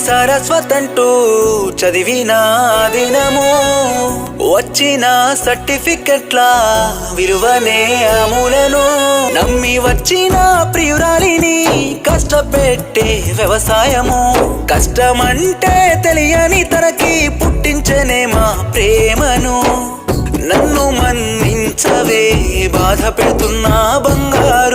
సరస్వతంటూ చదివిన దినము వచ్చిన సర్టిఫికెట్ల విలువనే అమూలను నమ్మి వచ్చిన ప్రియురాలిని కష్టపెట్టే వ్యవసాయము కష్టమంటే తెలియని తనకి పుట్టించనే మా ప్రేమను నన్ను మన్నించవే బాధ పెడుతున్నా బంగారు